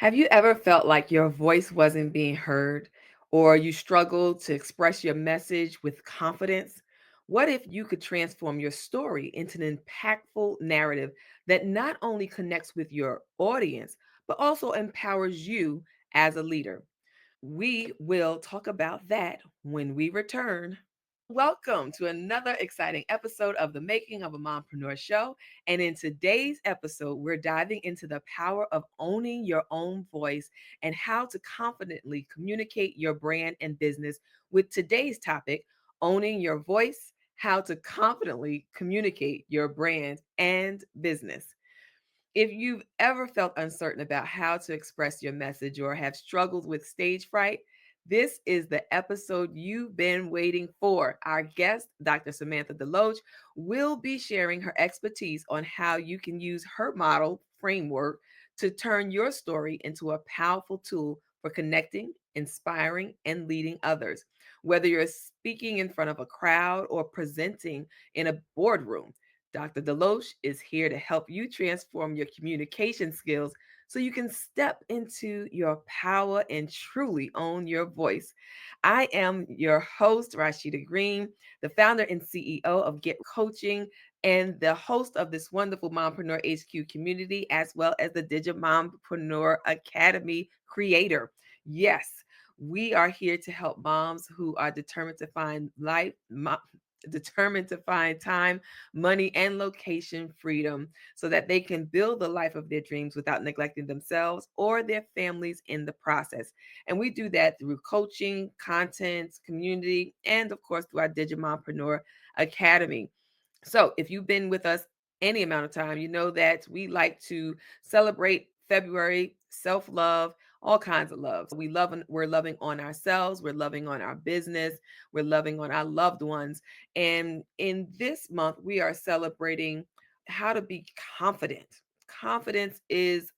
Have you ever felt like your voice wasn't being heard or you struggled to express your message with confidence? What if you could transform your story into an impactful narrative that not only connects with your audience, but also empowers you as a leader? We will talk about that when we return. Welcome to another exciting episode of the Making of a Mompreneur show. And in today's episode, we're diving into the power of owning your own voice and how to confidently communicate your brand and business with today's topic, owning your voice, how to confidently communicate your brand and business. If you've ever felt uncertain about how to express your message or have struggled with stage fright, this is the episode you've been waiting for. Our guest, Dr. Samantha Deloach, will be sharing her expertise on how you can use her model framework to turn your story into a powerful tool for connecting, inspiring, and leading others. Whether you're speaking in front of a crowd or presenting in a boardroom, Dr. Deloach is here to help you transform your communication skills so you can step into your power and truly own your voice. I am your host, Rasheeda Green, the founder and CEO of Get Coaching and the host of this wonderful Mompreneur HQ community, as well as the Digital Mompreneur Academy creator. Yes, we are here to help moms who are determined to find time, money, and location freedom so that they can build the life of their dreams without neglecting themselves or their families in the process. And we do that through coaching, content, community, and of course through our Digital Mompreneur Academy. So, if you've been with us any amount of time, you know that we like to celebrate February, self-love, all kinds of love. We're loving on ourselves, we're loving on our business, we're loving on our loved ones. And in this month, we are celebrating how to be confident. Confidence is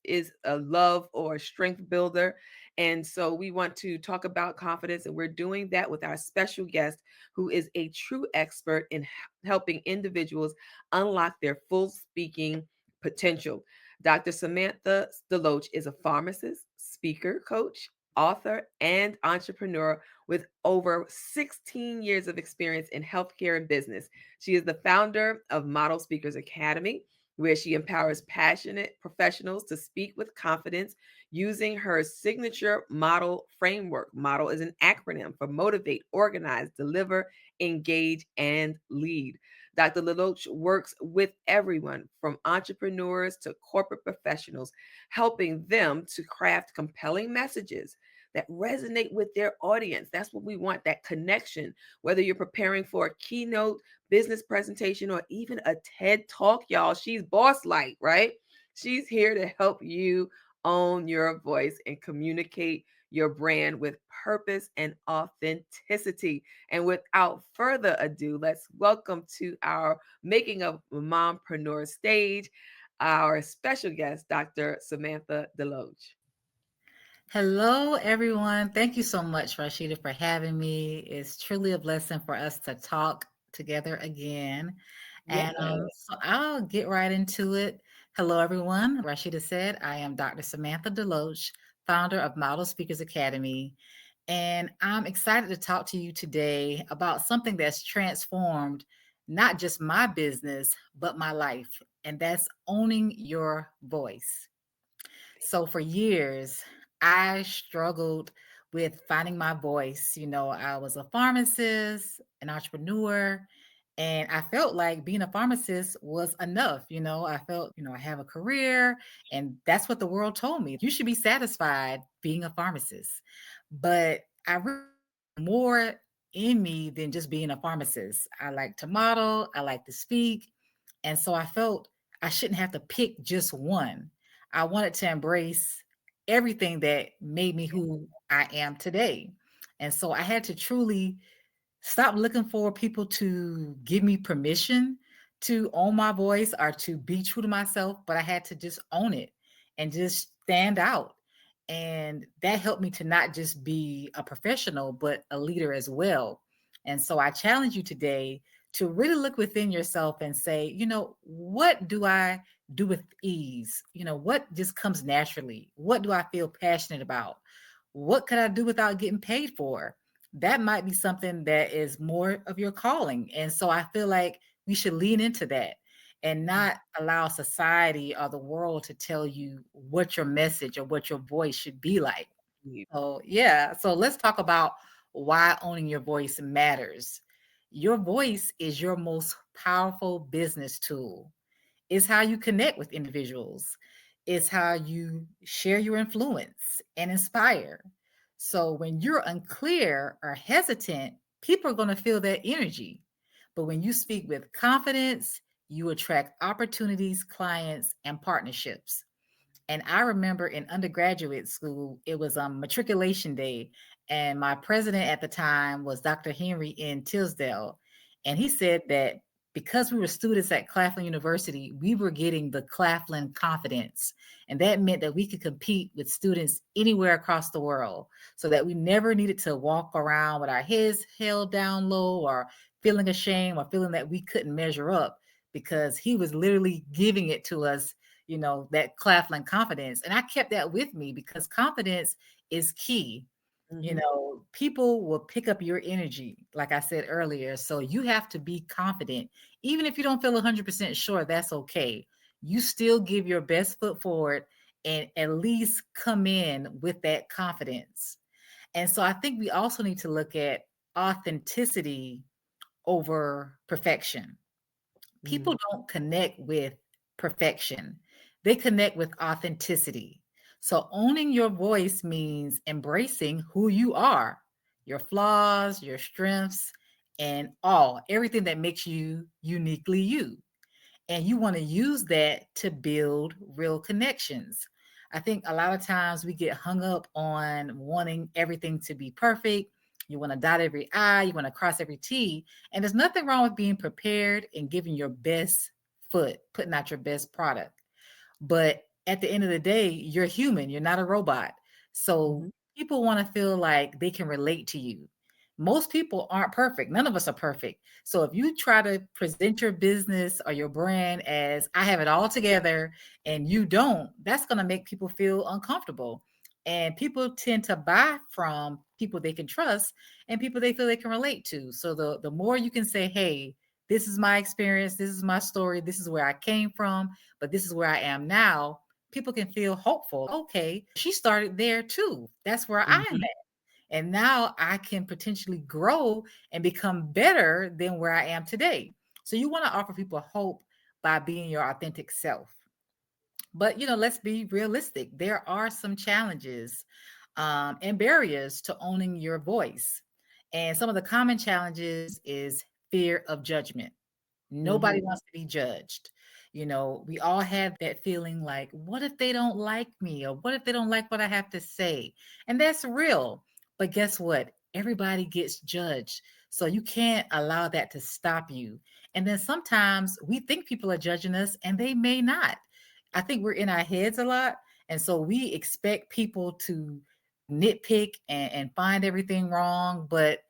a love or a strength builder. And so we want to talk about confidence, and we're doing that with our special guest who is a true expert in helping individuals unlock their full speaking potential. Dr. Samantha Deloach is a pharmacist, speaker, coach, author, and entrepreneur with over 16 years of experience in healthcare and business. She is the founder of Model Speakers Academy, where she empowers passionate professionals to speak with confidence using her signature model framework. Model is an acronym for motivate, organize, deliver, engage, and lead. Dr. Lelouch works with everyone from entrepreneurs to corporate professionals, helping them to craft compelling messages that resonate with their audience. That's what we want, that connection. Whether you're preparing for a keynote, business presentation, or even a TED talk, y'all, she's boss light, right? She's here to help you own your voice and communicate your brand with purpose and authenticity. And without further ado, let's welcome to our Making of Mompreneur stage our special guest, Dr. Samantha Deloach. Hello, everyone. Thank you so much, Rashida, for having me. It's truly a blessing for us to talk together again. Yes. So I'll get right into it. Hello, everyone. Rashida said, I am Dr. Samantha Deloach, founder of Model Speakers Academy. And I'm excited to talk to you today about something that's transformed not just my business, but my life, and that's owning your voice. So for years, I struggled with finding my voice. I was a pharmacist, an entrepreneur, and I felt like being a pharmacist was enough. I felt, I have a career, and that's what the world told me. You should be satisfied being a pharmacist. But I really more in me than just being a pharmacist. I like to model, I like to speak. And so I felt I shouldn't have to pick just one. I wanted to embrace everything that made me who I am today. And so I had to truly stop looking for people to give me permission to own my voice or to be true to myself, but I had to just own it and just stand out. And that helped me to not just be a professional, but a leader as well. And so I challenge you today to really look within yourself and say, what do I do with ease? What just comes naturally? What do I feel passionate about? What could I do without getting paid for? That might be something that is more of your calling. And so I feel like we should lean into that and Mm. not allow society or the world to tell you what your message or what your voice should be like. You. So, yeah. So let's talk about why owning your voice matters. Your voice is your most powerful business tool. It's how you connect with individuals. It's how you share your influence and inspire. So when you're unclear or hesitant, people are going to feel that energy. But when you speak with confidence, you attract opportunities, clients, and partnerships. And I remember in undergraduate school, it was matriculation day. And my president at the time was Dr. Henry N. Tisdale. And he said that because we were students at Claflin University, we were getting the Claflin confidence. And that meant that we could compete with students anywhere across the world, so that we never needed to walk around with our heads held down low or feeling ashamed or feeling that we couldn't measure up, because he was literally giving it to us, that Claflin confidence. And I kept that with me because confidence is key. Mhm. People will pick up your energy, like I said earlier. So you have to be confident. Even if you don't feel 100% sure, that's okay. You still give your best foot forward and at least come in with that confidence. And so I think we also need to look at authenticity over perfection. People Mm. don't connect with perfection, they connect with authenticity. So, owning your voice means embracing who you are, your flaws, your strengths, and everything that makes you uniquely you. And you want to use that to build real connections. I think a lot of times we get hung up on wanting everything to be perfect. You want to dot every I, you want to cross every T. And there's nothing wrong with being prepared and giving your best foot, putting out your best product. But at the end of the day, you're human, you're not a robot. So Mhm. people want to feel like they can relate to you. Most people aren't perfect. None of us are perfect. So if you try to present your business or your brand as I have it all together and you don't, that's going to make people feel uncomfortable. And people tend to buy from people they can trust and people they feel they can relate to. So the more you can say, hey, this is my experience, this is my story, this is where I came from, but this is where I am now, people can feel hopeful. Okay, she started there too. That's where I'm Mhm. at. And now I can potentially grow and become better than where I am today. So you want to offer people hope by being your authentic self. But let's be realistic. There are some challenges and barriers to owning your voice. And some of the common challenges is fear of judgment. Nobody Mhm. wants to be judged. We all have that feeling like, what if they don't like me? Or what if they don't like what I have to say? And that's real. But guess what? Everybody gets judged. So you can't allow that to stop you. And then sometimes we think people are judging us and they may not. I think we're in our heads a lot. And so we expect people to nitpick and find everything wrong. But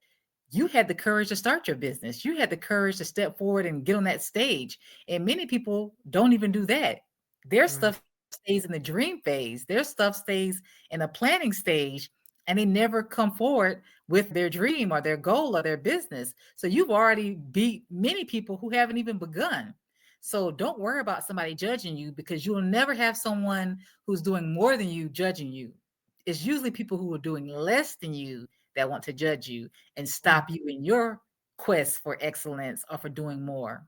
you had the courage to start your business. You had the courage to step forward and get on that stage. And many people don't even do that. Their Right. stuff stays in the dream phase, their stuff stays in the planning stage, and they never come forward with their dream or their goal or their business. So you've already beat many people who haven't even begun. So don't worry about somebody judging you, because you'll never have someone who's doing more than you judging you. It's usually people who are doing less than you that want to judge you and Mm. stop you in your quest for excellence or for doing more.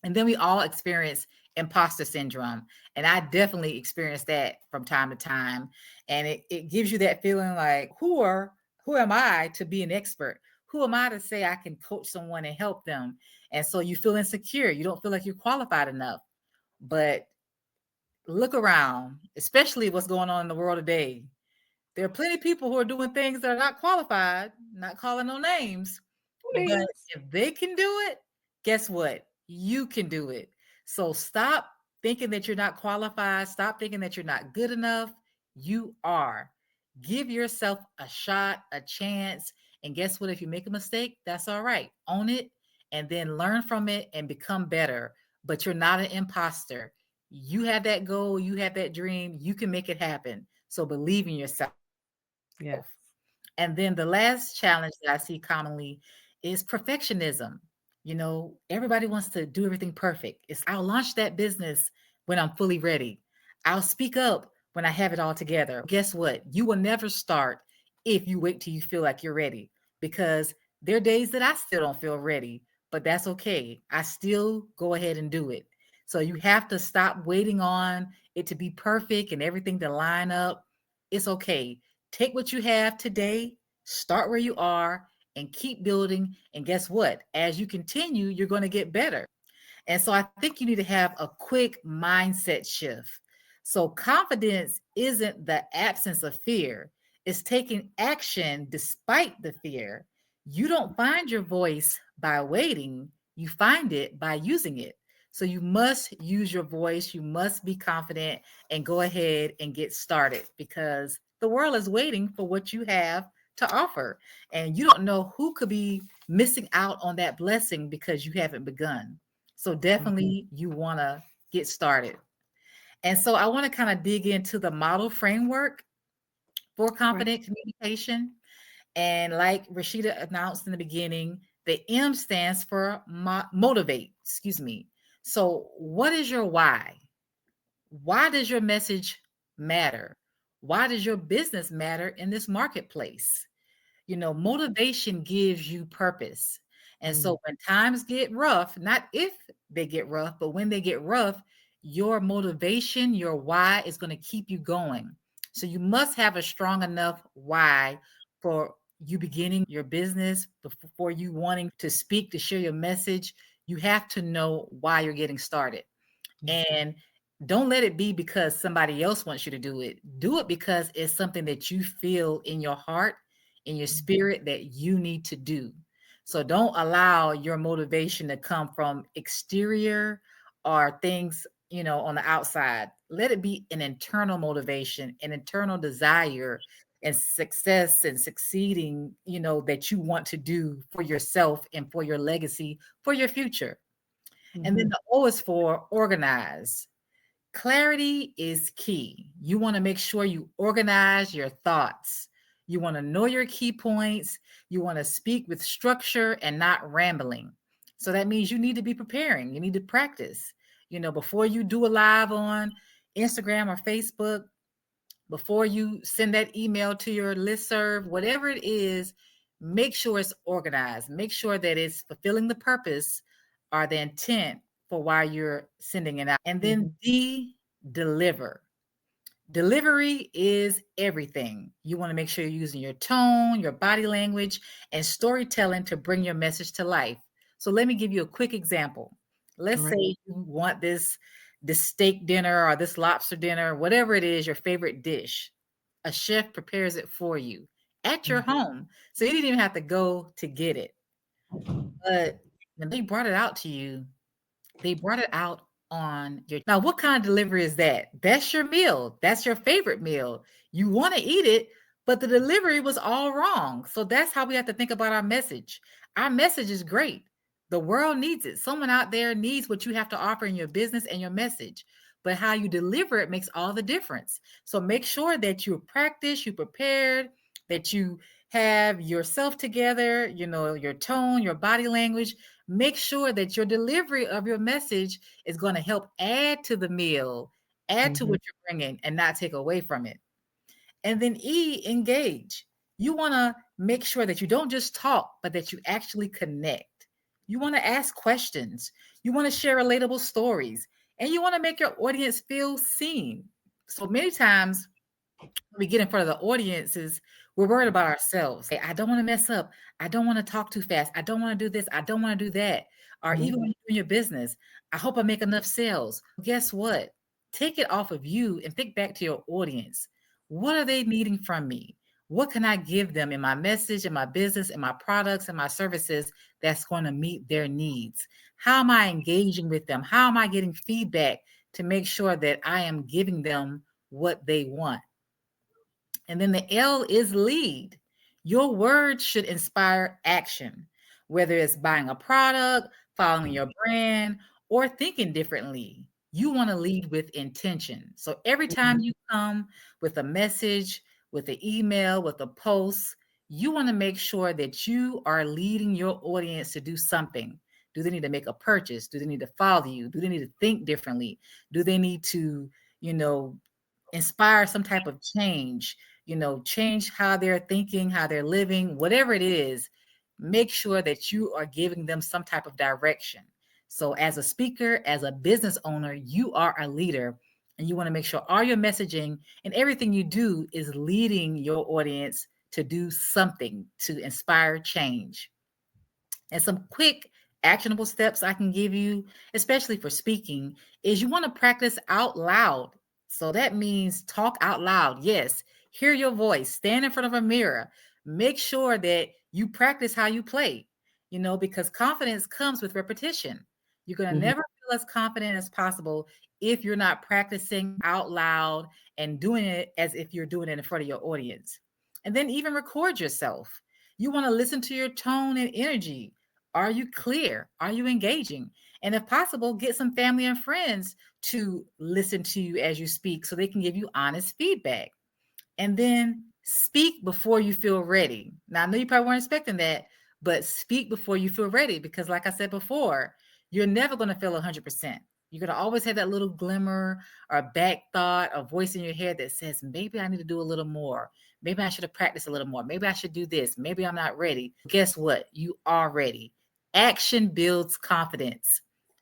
And then we all experience imposter syndrome. And I definitely experience that from time to time. And it gives you that feeling like, who am I to be an expert? Who am I to say I can coach someone and help them? And so you feel insecure. You don't feel like you're qualified enough. But look around, especially what's going on in the world today. There are plenty of people who are doing things that are not qualified, not calling no names, but Please. if they can do it, guess what? You can do it. So stop thinking that you're not qualified. Stop thinking that you're not good enough. You are. Give yourself a shot, a chance. And guess what? If you make a mistake, that's all right. Own it and then learn from it and become better. But you're not an imposter. You have that goal, you have that dream, you can make it happen. So believe in yourself. Yes. And then the last challenge that I see commonly is perfectionism. Everybody wants to do everything perfect. It's I'll launch that business when I'm fully ready. I'll speak up when I have it all together. Guess what? You will never start if you wait till you feel like you're ready, because there are days that I still don't feel ready, but that's okay. I still go ahead and do it. So you have to stop waiting on it to be perfect and everything to line up. It's okay. Take what you have today, start where you are, and keep building. And guess what? As you continue, you're going to get better. And so I think you need to have a quick mindset shift. So confidence isn't the absence of fear, it's taking action despite the fear. You don't find your voice by waiting, you find it by using it. So you must use your voice, you must be confident and go ahead and get started, because the world is waiting for what you have to offer. And you don't know who could be missing out on that blessing because you haven't begun. So Mhm. definitely you want to get started. And so I want to kind of dig into the model framework for Right. confident communication. And like Rasheeda announced in the beginning, the M stands for motivate, excuse me. So what is your why? Why does your message matter? Why does your business matter in this marketplace? Motivation gives you purpose. And Mm. so when times get rough, not if they get rough, but when they get rough, your motivation, your why is going to keep you going. So you must have a strong enough why for you beginning your business, before you wanting to speak, to share your message. You have to know why you're getting started. Mhm. And don't let it be because somebody else wants you to do it. Do it because it's something that you feel in your heart, in your Mhm. spirit, that you need to do. So don't allow your motivation to come from exterior or things, on the outside. Let it be an internal motivation, an internal desire and success and succeeding, that you want to do for yourself and for your legacy, for your future. And then Mhm. the O is for organize. Clarity is key. You want to make sure you organize your thoughts. You want to know your key points. You want to speak with structure and not rambling. So that means you need to be preparing. You need to practice. Before you do a live on Instagram or Facebook, before you send that email to your listserv, whatever it is, make sure it's organized. Make sure that it's fulfilling the purpose or the intent for why you're sending it out. And then Mhm. D, deliver. Delivery is everything. You want to make sure you're using your tone, your body language, and storytelling to bring your message to life. So let me give you a quick example. All Let's say right. you want this steak dinner or this lobster dinner, whatever it is, your favorite dish. A chef prepares it for you at your Mhm. home. So you didn't even have to go to get it. But when they brought it out to you, they brought it out on your now, what kind of delivery is that? That's your meal. That's your favorite meal. You want to eat it, but the delivery was all wrong. So that's how we have to think about our message. Our message is great. The world needs it. Someone out there needs what you have to offer in your business and your message. But how you deliver it makes all the difference. So make sure that you practice, you prepared, that you have yourself together, your tone, your body language. Make sure that your delivery of your message is going to help add to the meal, add to Mhm. what you're bringing, and not take away from it. And then E, engage. You want to make sure that you don't just talk, but that you actually connect. You want to ask questions. You want to share relatable stories, and you want to make your audience feel seen. So many times we get in front of the audiences, we're worried about ourselves. Hey, I don't want to mess up. I don't want to talk too fast. I don't want to do this. I don't want to do that. Or even Mhm. when you're doing your business, I hope I make enough sales. Guess what? Take it off of you and think back to your audience. What are they needing from me? What can I give them in my message, in my business, in my products, and my services that's going to meet their needs? How am I engaging with them? How am I getting feedback to make sure that I am giving them what they want? And then the L is lead. Your words should inspire action, whether it's buying a product, following your brand, or thinking differently. you want to lead with intention. So every time Mhm. you come with a message, with an email, with a post, you want to make sure that you are leading your audience to do something. Do they need to make a purchase? Do they need to follow you? Do they need to think differently? Do they need to, you know, inspire some type of change, change how they're thinking, how they're living, whatever it is, make sure that you are giving them some type of direction. So, as a speaker, as a business owner, you are a leader and you want to make sure all your messaging and everything you do is leading your audience to do something to inspire change. And some quick actionable steps I can give you, especially for speaking, is you want to practice out loud. So that means talk out loud. Yes, hear your voice, stand in front of a mirror, make sure that you practice how you play, because confidence comes with repetition. You're going to Mhm. never feel as confident as possible if you're not practicing out loud and doing it as if you're doing it in front of your audience. And then even record yourself. You want to listen to your tone and energy. Are you clear? Are you engaging? And if possible, get some family and friends to listen to you as you speak so they can give you honest feedback. And then speak before you feel ready. Now, I know you probably weren't expecting that, but speak before you feel ready because, like I said before, you're never going to feel 100%. You're going to always have that little glimmer or back thought or voice in your head that says, maybe I need to do a little more. Maybe I should have practiced a little more. Maybe I should do this. Maybe I'm not ready. Guess what? You are ready. Action builds confidence,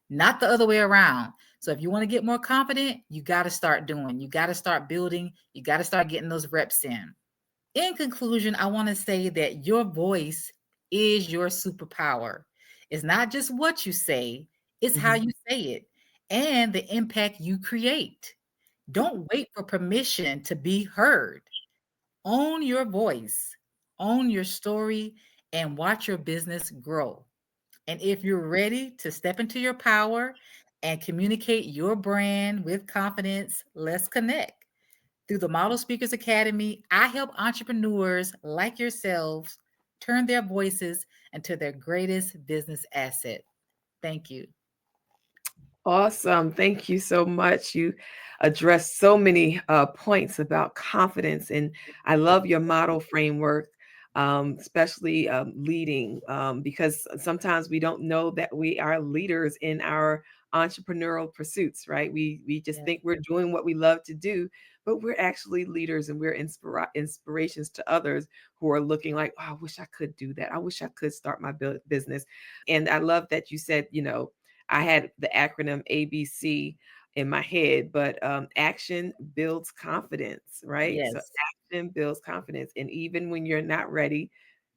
not the other way around. So if you want to get more confident, you got to start doing, you got to start building, you got to start getting those reps in. In conclusion, I want to say that your voice is your superpower. It's not just what you say, it's how Mhm. you say it and the impact you create. Don't wait for permission to be heard. Own your voice, own your story, and watch your business grow. And if you're ready to step into your power and communicate your brand with confidence, let's connect. Through the Model Speakers Academy, I help entrepreneurs like yourselves turn their voices into their greatest business asset. Thank you. Awesome. Thank you so much. You addressed so many points about confidence, and I love your model framework, especially leading, because sometimes we don't know that we are leaders in our entrepreneurial pursuits, right? We just Yeah, think we're doing what we love to do, but we're actually leaders, and we're inspirations to others who are looking like, oh, I wish I could do that. I wish I could start my business. And I love that you said, I had the acronym ABC in my head, but action builds confidence, right? So yes, action builds confidence. And even when you're not ready,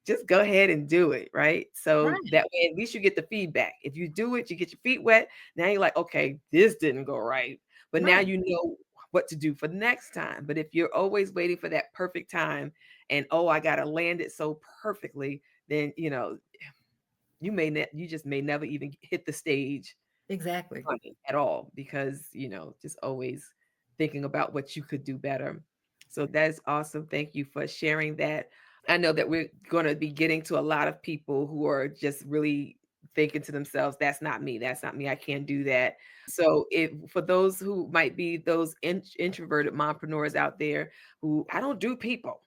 just go ahead and do it, right? So right, that way, at least you get the feedback. If you do it, you get your feet wet. Now you're like, okay, this didn't go right. But now right, you know what to do for the next time. But if you're always waiting for that perfect time and, oh, I got to land it so perfectly, then, you just may never even hit the stage exactly. funny at all because, just always thinking about what you could do better. So that is awesome. Thank you for sharing that. I know that we're going to be getting to a lot of people who are just really thinking to themselves, that's not me. That's not me. I can't do that. So if for those who might be those introverted mompreneurs out there who I don't do people,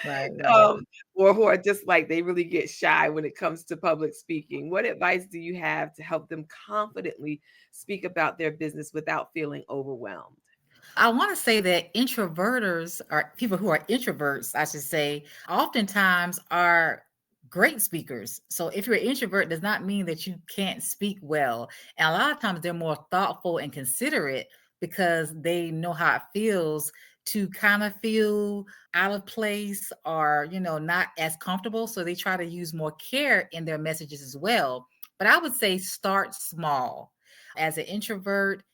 Right, right. um, or who are just like they really get shy when it comes to public speaking. What advice do you have to help them confidently speak about their business without feeling overwhelmed? I want to say that introverters are people who are introverts, I should say, oftentimes are great speakers. So if you're an introvert, does not mean that you can't speak well. And a lot of times they're more thoughtful and considerate because they know how it feels to kind of feel out of place or, not as comfortable. So they try to use more care in their messages as well. But I would say start small. As an introvert,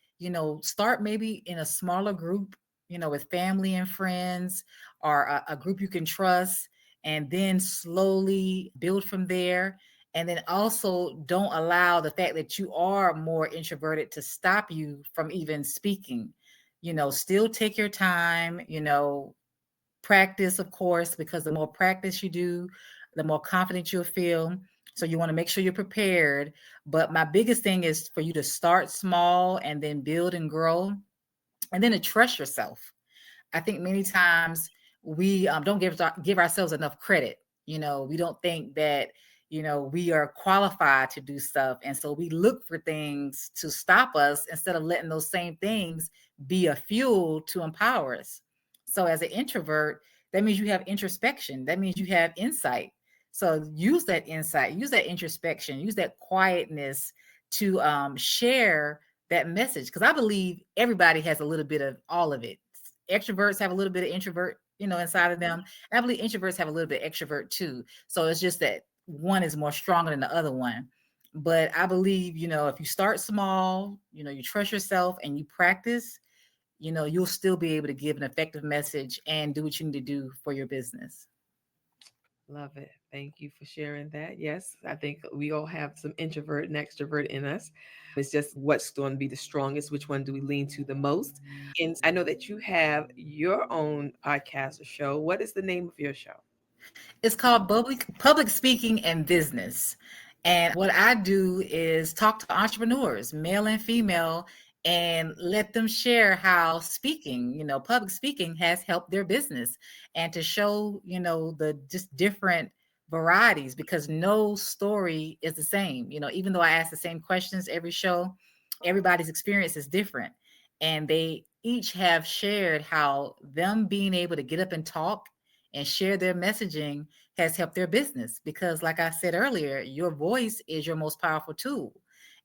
start maybe in a smaller group, with family and friends or a group you can trust, and then slowly build from there. And then also don't allow the fact that you are more introverted to stop you from even speaking. Still take your time, practice, of course, because the more practice you do, the more confident you'll feel. So you want to make sure you're prepared. But my biggest thing is for you to start small and then build and grow, and then to trust yourself. I think many times we don't give ourselves enough credit. We don't think that we are qualified to do stuff, and so we look for things to stop us instead of letting those same things be a fuel to empower us. So as an introvert, that means you have introspection. That means you have insight. So use that insight, use that introspection, use that quietness to share that message, because I believe everybody has a little bit of all of it. Extroverts have a little bit of introvert, inside of them. And I believe introverts have a little bit of extrovert too. So it's just that one is more stronger than the other one. But I believe, if you start small, you trust yourself and you practice, you'll still be able to give an effective message and do what you need to do for your business. Love it. Thank you for sharing that. Yes, I think we all have some introvert and extrovert in us. It's just what's going to be the strongest, which one do we lean to the most? And I know that you have your own podcast or show. What is the name of your show? It's called public speaking and business. And what I do is talk to entrepreneurs, male and female, and let them share how speaking, public speaking has helped their business, and to show, the just different varieties, because no story is the same. Even though I ask the same questions every show, everybody's experience is different. And they each have shared how them being able to get up and talk and share their messaging has helped their business. Because, like I said earlier, your voice is your most powerful tool,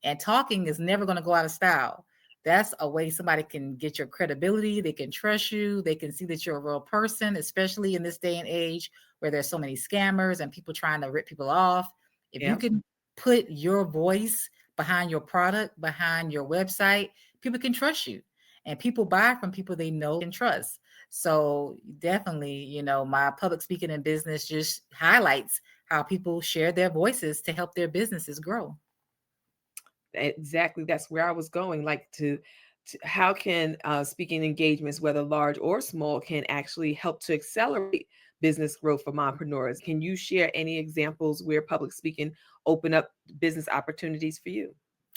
and talking is never going to go out of style. That's a way somebody can get your credibility. They can trust you. They can see that you're a real person, especially in this day and age where there's so many scammers and people trying to rip people off. If you Yeah. can put your voice behind your product, behind your website, people can trust you. And people buy from people they know and trust. So definitely, my public speaking and business just highlights how people share their voices to help their businesses grow. Exactly. That's where I was going. Like to how can speaking engagements, whether large or small, can actually help to accelerate business growth for mompreneurs? Can you share any examples where public speaking open up business opportunities for you?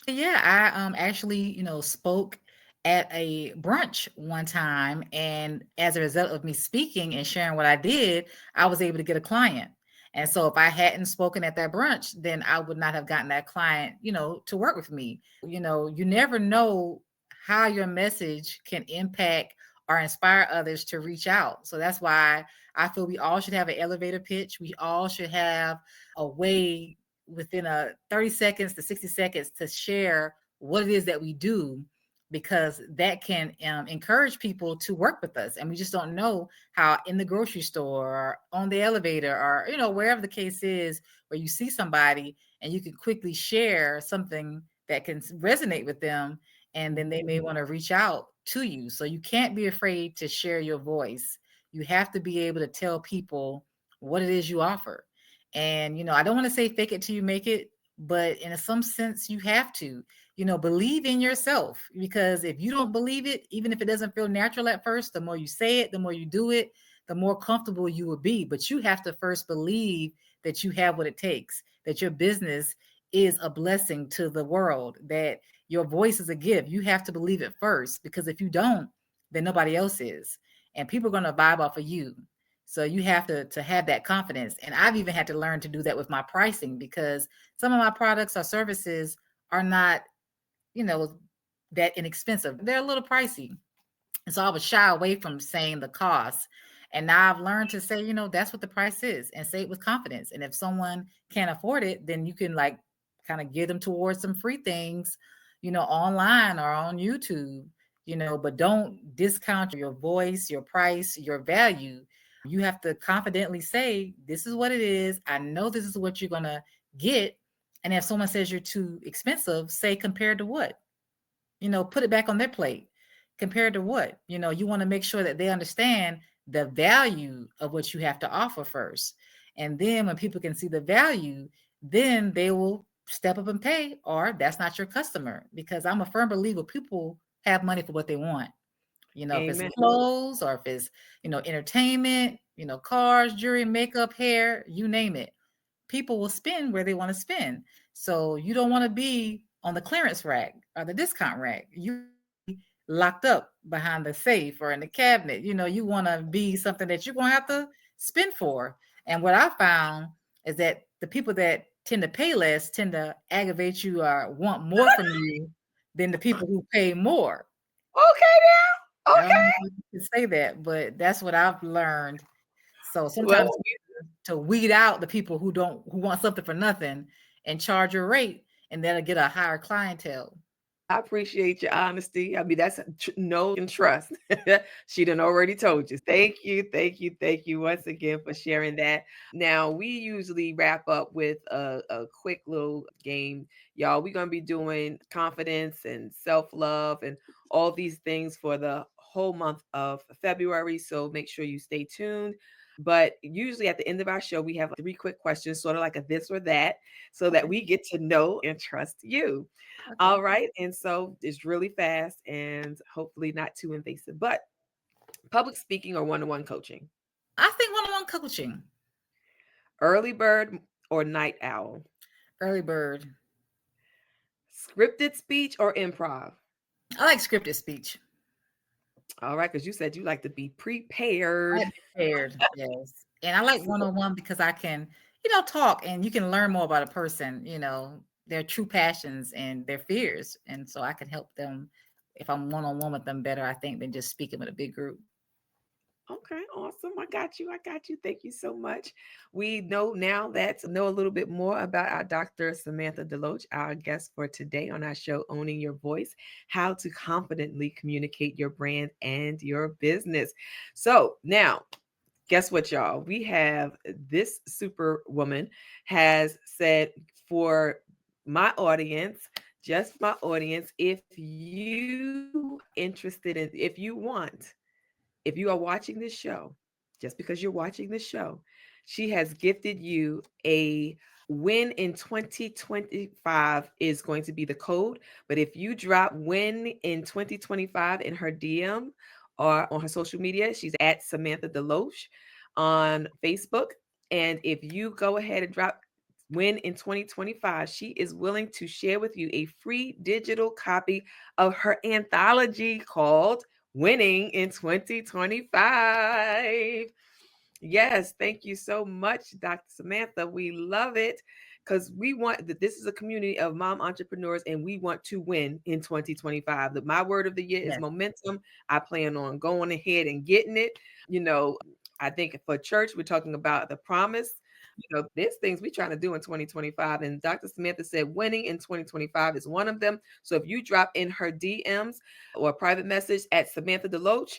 Yeah, I actually, spoke at a brunch one time, and as a result of me speaking and sharing what I did, I was able to get a client. And so if I hadn't spoken at that brunch, then I would not have gotten that client, to work with me. You never know how your message can impact or inspire others to reach out. So that's why I feel we all should have an elevator pitch. We all should have a way within a 30 seconds to 60 seconds to share what it is that we do, because that can encourage people to work with us. And we just don't know how in the grocery store or on the elevator or wherever the case is, where you see somebody and you can quickly share something that can resonate with them, and then they may want to reach out to you. So you can't be afraid to share your voice. You have to be able to tell people what it is you offer. And, I don't want to say fake it till you make it, but in some sense, you have to, believe in yourself. Because if you don't believe it, even if it doesn't feel natural at first, the more you say it, the more you do it, the more comfortable you will be. But you have to first believe that you have what it takes, that your business is a blessing to the world, that your voice is a gift. You have to believe it first, because if you don't, then nobody else is. And people are going to vibe off of you. So you have to have that confidence. And I've even had to learn to do that with my pricing, because some of my products or services are not, you know, that inexpensive. They're a little pricey. And so I was shy away from saying the cost. And now I've learned to say, that's what the price is, and say it with confidence. And if someone can't afford it, then you can like kind of give them towards some free things, online or on YouTube, but don't discount your voice, your price, your value. You have to confidently say, this is what it is. I know this is what you're going to get. And if someone says you're too expensive, say compared to what? Put it back on their plate. Compared to what? You want to make sure that they understand the value of what you have to offer first. And then when people can see the value, then they will step up and pay, or that's not your customer. Because I'm a firm believer people have money for what they want. If it's Amen. clothes, or if it's, entertainment, cars, jewelry, makeup, hair, you name it. people will spend where they want to spend. So you don't want to be on the clearance rack or the discount rack. You locked up behind the safe or in the cabinet. You want to be something that you're going to have to spend for. And what I found is that the people that tend to pay less tend to aggravate you or want more from you than the people who pay more. Okay, now. I don't know Okay. if you can say that, but that's what I've learned. So Well, sometimes to weed out the people who want something for nothing and charge your rate, and that'll get a higher clientele. I appreciate your honesty. I mean, that's know and trust. She done already told you. Thank you, thank you, thank you once again for sharing that. Now, we usually wrap up with a quick little game. Y'all, we're going to be doing confidence and self love and all these things for the whole month of February. So make sure you stay tuned. But usually at the end of our show, we have three quick questions, sort of like a this or that, so that Okay. we get to know and trust you. Okay. All right. And so it's really fast and hopefully not too invasive, but public speaking or one on one coaching, I think one-on-one coaching, early bird or night owl, early bird. scripted speech or improv. I like scripted speech. All right. Because you said you like to be I prepared. like prepared, yes. And I like So, one-on-one because I can, talk and you can learn more about a person, their true passions and their fears. And so I can help them if I'm one-on-one with them better, I think, than just speaking with a big group. okay, awesome. I got you. I got you. Thank you so much. We know now that know a little bit more about our Dr. Samantha Deloach, our guest for today on our show, Owning Your Voice, how to confidently communicate your brand and your business. So now, guess what, y'all? We have this superwoman has said for my audience, just my audience, if you are interested in, if you are watching this show, just because you're watching this show, she has gifted you a win in 2025 is going to be the code. But if you drop win in 2025 in her DM or on her social media, she's at Samantha Deloach on Facebook. And if you go ahead and drop win in 2025, she is willing to share with you a free digital copy of her anthology called Winning in 2025. Yes, thank you so much, Dr. Samantha. We love it because we want that this is a community of mom entrepreneurs and we want to win in 2025. My word of the year is Yes. momentum. I plan on going ahead and getting it. You know, I think for church, we're talking about the promise. There's things we're trying to do in 2025. And Dr. Samantha said winning in 2025 is one of them. So if you drop in her DMs or a private message at Samantha Deloach,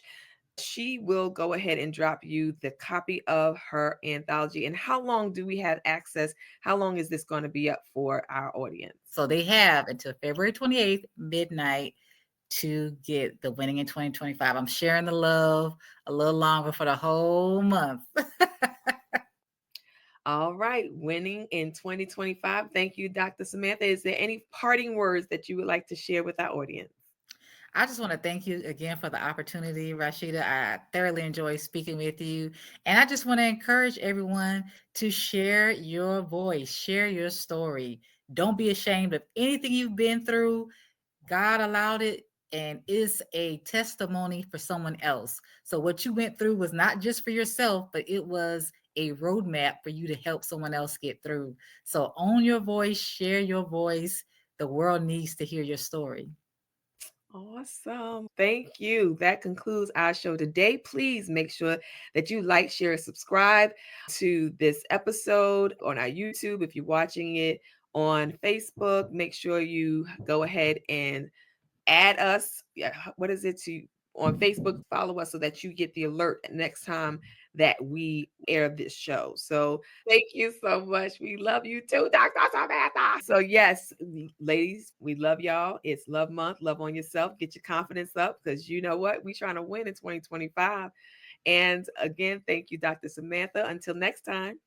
she will go ahead and drop you the copy of her anthology. And how long do we have access? How long is this going to be up for our audience? So they have until February 28th, midnight, to get the winning in 2025. I'm sharing the love a little longer for the whole month. All right, winning in 2025. Thank you, Dr. Samantha. Is there any parting words that you would like to share with our audience? I just want to thank you again for the opportunity, Rasheeda. I thoroughly enjoy speaking with you. And I just want to encourage everyone to share your voice, share your story. Don't be ashamed of anything you've been through. God allowed it, and is a testimony for someone else. So what you went through was not just for yourself, but it was a roadmap for you to help someone else get through. So own your voice, share your voice. The world needs to hear your story. Awesome. Thank you. That concludes our show today. Please make sure that you like, share, and subscribe to this episode on our YouTube. If you're watching it on Facebook, make sure you go ahead and add us. Yeah, what is it to on Facebook? Follow us so that you get the alert next time that we air this show. So thank you so much. We love you too, Dr. Samantha. So yes, ladies, we love y'all. It's love month. Love on yourself. Get your confidence up because you know what? We trying to win in 2025. And again, thank you, Dr. Samantha. Until next time.